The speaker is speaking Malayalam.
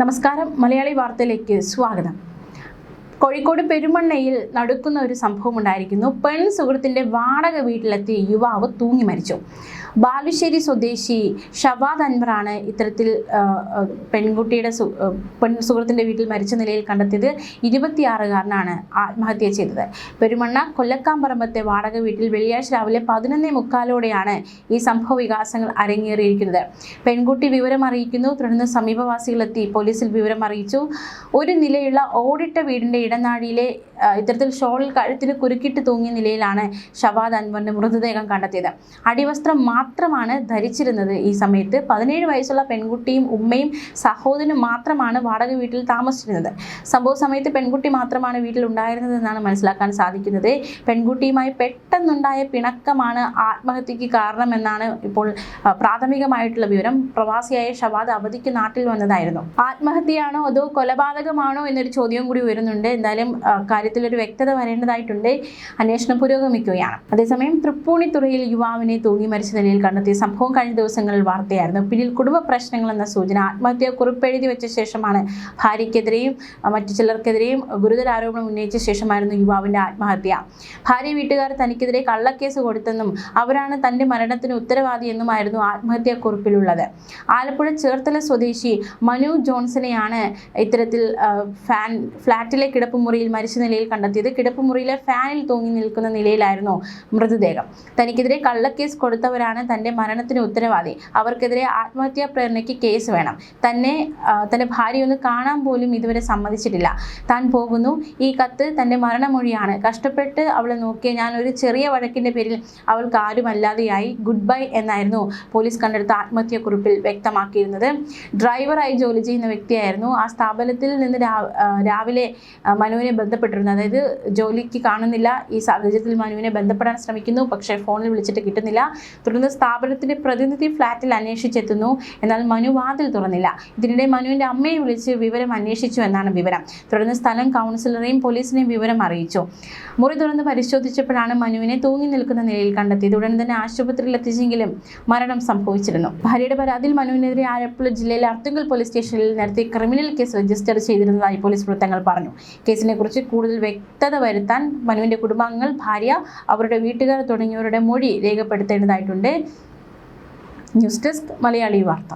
നമസ്കാരം, മലയാളി വാർത്തയിലേക്ക് സ്വാഗതം. കോഴിക്കോട് പെരുമണ്ണയിൽ നടക്കുന്ന ഒരു സംഭവം ഉണ്ടായിരിക്കുന്നു. പെൺ സുഹൃത്തിന്റെ വാടക വീട്ടിലെത്തിയ യുവാവ് തൂങ്ങി മരിച്ചു. ബാലുശ്ശേരി സ്വദേശി ഷവാദ് അൻവറാണ് ഇത്തരത്തിൽ പെൺകുട്ടിയുടെ സുഹൃത്തിന്റെ വീട്ടിൽ മരിച്ച നിലയിൽ കണ്ടെത്തിയത്. 26-കാരനാണ് ആത്മഹത്യ ചെയ്തത്. പെരുമണ്ണ കൊല്ലക്കാമ്പറമ്പത്തെ വാടക വീട്ടിൽ വെള്ളിയാഴ്ച രാവിലെ 11:45-ഓടെയാണ് ഈ സംഭവ വികാസങ്ങൾ അരങ്ങേറിയിരിക്കുന്നത്. പെൺകുട്ടി വിവരം അറിയിക്കുന്നു. തുടർന്ന് സമീപവാസികളെത്തി പോലീസിൽ വിവരം അറിയിച്ചു. ഒരു നിലയുള്ള ഓടിട്ട വീടിന്റെ ഇടനാഴിയിലെ ഇത്തരത്തിൽ ഷോളിൽ കഴുത്തിന് കുരുക്കിട്ട് തൂങ്ങിയ നിലയിലാണ് ഷവാദ് അൻവറിന്റെ മൃതദേഹം കണ്ടെത്തിയത്. അടിവസ്ത്രം മാത്രമാണ് ധരിച്ചിരുന്നത്. ഈ സമയത്ത് 17 വയസ്സുള്ള പെൺകുട്ടിയും ഉമ്മയും സഹോദരനും മാത്രമാണ് വാടക വീട്ടിൽ താമസിച്ചിരുന്നത്. സംഭവ സമയത്ത് പെൺകുട്ടി മാത്രമാണ് വീട്ടിൽ ഉണ്ടായിരുന്നതെന്നാണ് മനസ്സിലാക്കാൻ സാധിക്കുന്നത്. പെൺകുട്ടിയുമായി പെട്ടെന്നുണ്ടായ പിണക്കമാണ് ആത്മഹത്യക്ക് കാരണമെന്നാണ് ഇപ്പോൾ പ്രാഥമികമായിട്ടുള്ള വിവരം. പ്രവാസിയായ ഷവാദ് അവധിക്ക് നാട്ടിൽ വന്നതായിരുന്നു. ആത്മഹത്യയാണോ അതോ കൊലപാതകമാണോ എന്നൊരു ചോദ്യം കൂടി ഉയരുന്നുണ്ട്. എന്തായാലും കാര്യത്തിലൊരു വ്യക്തത വരേണ്ടതായിട്ടുണ്ട്. അന്വേഷണം പുരോഗമിക്കുകയാണ്. അതേസമയം തൃപ്പൂണിത്തുറയിൽ യുവാവിനെ തൂങ്ങി മരിച്ച നിലയിൽ കണ്ടെത്തിയ സംഭവം കഴിഞ്ഞ ദിവസങ്ങളിൽ വാർത്തയായിരുന്നു. പിന്നിൽ കുടുംബ പ്രശ്നങ്ങൾ എന്ന സൂചന. ആത്മഹത്യ കുറിപ്പെഴുതി വെച്ച ശേഷമാണ് ഭാര്യയ്ക്കെതിരെയും മറ്റു ചിലർക്കെതിരെയും ഗുരുതര ആരോപണം ഉന്നയിച്ച ശേഷമായിരുന്നു യുവാവിന്റെ ആത്മഹത്യ. ഭാര്യ വീട്ടുകാർ തനിക്കെതിരെ കള്ളക്കേസ് കൊടുത്തെന്നും അവരാണ് തന്റെ മരണത്തിന് ഉത്തരവാദിയെന്നുമായിരുന്നു ആത്മഹത്യാ കുറിപ്പിലുള്ളത്. ആലപ്പുഴ ചേർത്തല സ്വദേശി മനു ജോൺസനെയാണ് ഇത്തരത്തിൽ ഫ്ളാറ്റിലെ കിടപ്പുമുറിയിൽ മരിച്ച നിലയിൽ കണ്ടെത്തിയത്. കിടപ്പുമുറിയിലെ ഫാനിൽ തൂങ്ങി നിൽക്കുന്ന നിലയിലായിരുന്നു മൃതദേഹം. തനിക്കെതിരെ കള്ളക്കേസ് കൊടുത്തവരാണ് തന്റെ മരണത്തിന് ഉത്തരവാദി. അവർക്കെതിരെ ആത്മഹത്യാ പ്രേരണയ്ക്ക് കേസ് വേണം. തന്റെ ഭാര്യയൊന്ന് കാണാൻ പോലും ഇതുവരെ സമ്മതിച്ചിട്ടില്ല. താൻ പോകുന്നു. ഈ കത്ത് തന്റെ മരണമൊഴിയാണ്. കഷ്ടപ്പെട്ട് അവളെ നോക്കിയ ഞാൻ ഒരു ചെറിയ വഴക്കിന്റെ പേരിൽ അവൾക്ക് ആരുമല്ലാതെയായി. ഗുഡ് ബൈ എന്നായിരുന്നു പോലീസ് കണ്ടെടുത്ത ആത്മഹത്യാ കുറിപ്പിൽ വ്യക്തമാക്കിയിരുന്നത്. ഡ്രൈവറായി ജോലി ചെയ്യുന്ന വ്യക്തിയായിരുന്നു. ആ സ്ഥാപനത്തിൽ നിന്ന് രാവിലെ മനുവിനെ ബന്ധപ്പെട്ടിരുന്നു. അതായത് ജോലിക്ക് കാണുന്നില്ല. ഈ സാഹചര്യത്തിൽ മനുവിനെ ബന്ധപ്പെടാൻ ശ്രമിക്കുന്നു. പക്ഷേ ഫോണിൽ വിളിച്ചിട്ട് കിട്ടുന്നില്ല. തുടർന്ന് സ്ഥാപനത്തിന്റെ പ്രതിനിധി ഫ്ളാറ്റിൽ അന്വേഷിച്ചെത്തുന്നു. എന്നാൽ മനു വാതിൽ തുറന്നില്ല. ഇതിനിടെ മനുവിന്റെ അമ്മയെ വിളിച്ച് വിവരം അന്വേഷിച്ചു എന്നാണ് വിവരം. തുടർന്ന് സ്ഥലം കൗൺസിലറെയും പോലീസിനെയും വിവരം അറിയിച്ചു. മുറി തുറന്ന് പരിശോധിച്ചപ്പോഴാണ് മനുവിനെ തൂങ്ങി നിൽക്കുന്ന നിലയിൽ കണ്ടെത്തിയത്. ഉടൻ തന്നെ ആശുപത്രിയിൽ എത്തിച്ചെങ്കിലും മരണം സംഭവിച്ചിരുന്നു. ഭാര്യയുടെ പരാതിയിൽ മനുവിനെതിരെ ആലപ്പുഴ ജില്ലയിലെ അർത്തുങ്കൽ പോലീസ് സ്റ്റേഷനിൽ നേരത്തെ ക്രിമിനൽ കേസ് രജിസ്റ്റർ ചെയ്തിരുന്നതായി പോലീസ് വൃത്തങ്ങൾ പറഞ്ഞു. കേസിനെ കുറിച്ച് കൂടുതൽ വ്യക്തത വരുത്താൻ മനുവിന്റെ കുടുംബാംഗങ്ങൾ, ഭാര്യ, അവരുടെ വീട്ടുകാർ തുടങ്ങിയവരുടെ മൊഴി രേഖപ്പെടുത്തേണ്ടതായിട്ടുണ്ട്. ന്യൂസ് ഡെസ്ക്, മലയാളി വാർത്ത.